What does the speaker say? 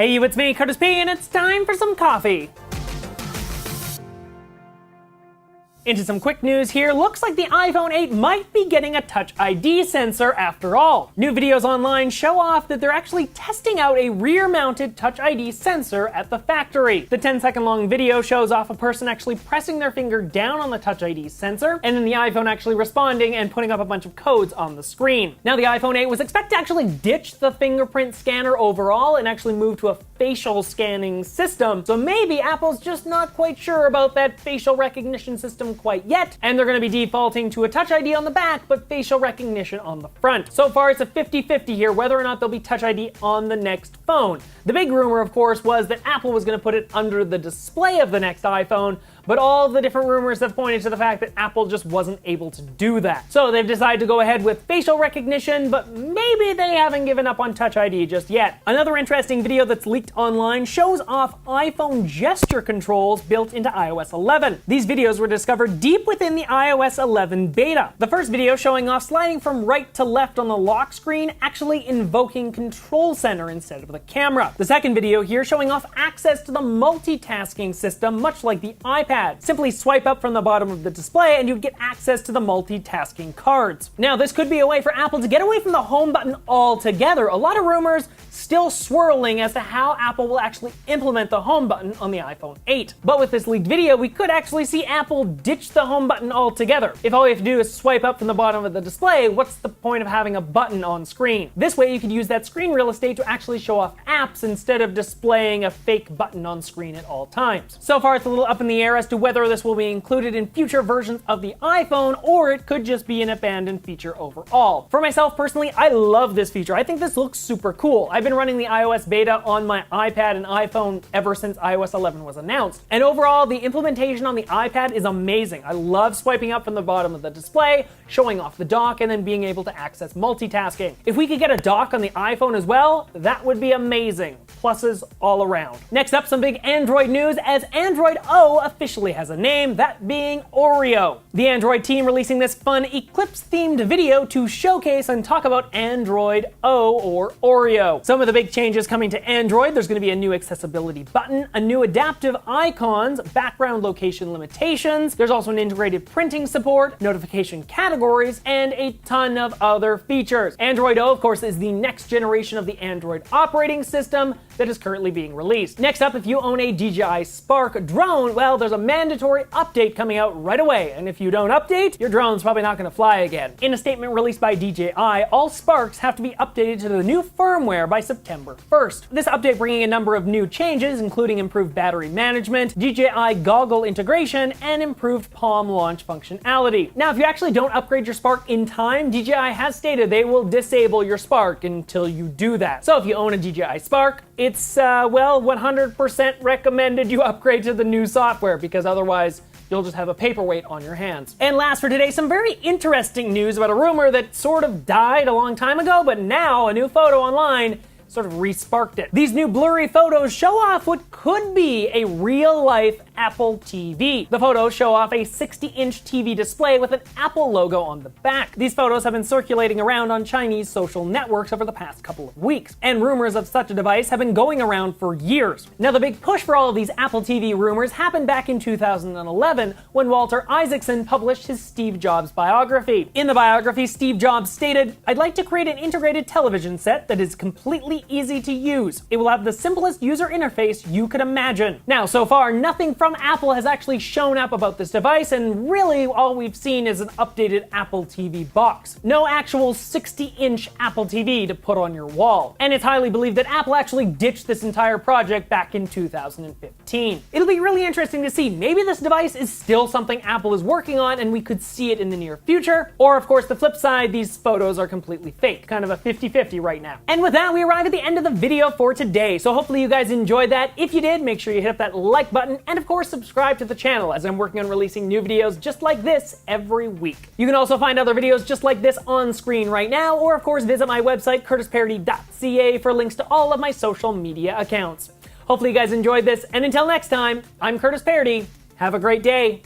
Hey you, it's me, Curtis P, and it's time for some coffee. Into some quick news here. Looks like the iPhone 8 might be getting a Touch ID sensor after all. New videos online show off that they're actually testing out a rear-mounted Touch ID sensor at the factory. The 10-second long video shows off a person actually pressing their finger down on the Touch ID sensor, and then the iPhone actually responding and putting up a bunch of codes on the screen. Now, the iPhone 8 was expected to actually ditch the fingerprint scanner overall and actually move to a facial scanning system, so maybe Apple's just not quite sure about that facial recognition system quite yet, and they're going to be defaulting to a Touch ID on the back but facial recognition on the front. So far it's a 50-50 here whether or not there'll be Touch ID on the next phone. The big rumor, of course, was that Apple was going to put it under the display of the next iPhone, but all the different rumors have pointed to the fact that Apple just wasn't able to do that. So they've decided to go ahead with facial recognition, but maybe they haven't given up on Touch ID just yet. Another interesting video that's leaked online shows off iPhone gesture controls built into iOS 11. These videos were discovered deep within the iOS 11 beta. The first video showing off sliding from right to left on the lock screen, actually invoking Control Center instead of the camera. The second video here showing off access to the multitasking system, much like the iPad. Simply swipe up from the bottom of the display and you'd get access to the multitasking cards. Now, this could be a way for Apple to get away from the home button altogether. A lot of rumors still swirling as to how Apple will actually implement the home button on the iPhone 8. But with this leaked video, we could actually see Apple ditch the home button altogether. If all you have to do is swipe up from the bottom of the display, what's the point of having a button on screen? This way you could use that screen real estate to actually show off apps instead of displaying a fake button on screen at all times. So far it's a little up in the air as to whether this will be included in future versions of the iPhone, or it could just be an abandoned feature overall. For myself personally, I love this feature. I think this looks super cool. I've been running the iOS beta on my iPad and iPhone ever since iOS 11 was announced. And overall, the implementation on the iPad is amazing. I love swiping up from the bottom of the display, showing off the dock, and then being able to access multitasking. If we could get a dock on the iPhone as well, that would be amazing. Pluses all around. Next up, some big Android news as Android O officially has a name, that being Oreo. The Android team releasing this fun Eclipse-themed video to showcase and talk about Android O, or Oreo. Some of the big changes coming to Android: there's going to be a new accessibility button, a new adaptive icons, background location limitations, there's also an integrated printing support, notification categories, and a ton of other features. Android O, of course, is the next generation of the Android operating system that is currently being released. Next up, if you own a DJI Spark drone, well, there's a mandatory update coming out right away, and if you don't update, your drone's probably not going to fly again. In a statement released by DJI, all Sparks have to be updated to the new firmware by September 1st. This update bringing a number of new changes, including improved battery management, DJI goggle integration, and improved palm launch functionality. Now, if you actually don't upgrade your Spark in time, DJI has stated they will disable your Spark until you do that. So if you own a DJI Spark, it's, well, 100% recommended you upgrade to the new software, because otherwise you'll just have a paperweight on your hands. And last for today, some very interesting news about a rumor that sort of died a long time ago, but now a new photo online sort of re-sparked it. These new blurry photos show off what could be a real-life Apple TV. The photos show off a 60-inch TV display with an Apple logo on the back. These photos have been circulating around on Chinese social networks over the past couple of weeks, and rumors of such a device have been going around for years. Now, the big push for all of these Apple TV rumors happened back in 2011 when Walter Isaacson published his Steve Jobs biography. In the biography, Steve Jobs stated, "I'd like to create an integrated television set that is completely easy to use. It will have the simplest user interface you could imagine." Now, so far, nothing from Apple has actually shown up about this device, and really all we've seen is an updated Apple TV box. No actual 60-inch Apple TV to put on your wall. And it's highly believed that Apple actually ditched this entire project back in 2015. It'll be really interesting to see. Maybe this device is still something Apple is working on and we could see it in the near future. Or, of course, the flip side, these photos are completely fake. Kind of a 50-50 right now. And with that, we arrive at the end of the video for today. So hopefully you guys enjoyed that. If you did, make sure you hit up that like button and, of course, subscribe to the channel, as I'm working on releasing new videos just like this every week. You can also find other videos just like this on screen right now, or of course visit my website curtisparody.ca for links to all of my social media accounts. Hopefully you guys enjoyed this, and until next time, I'm Curtis Parody. Have a great day.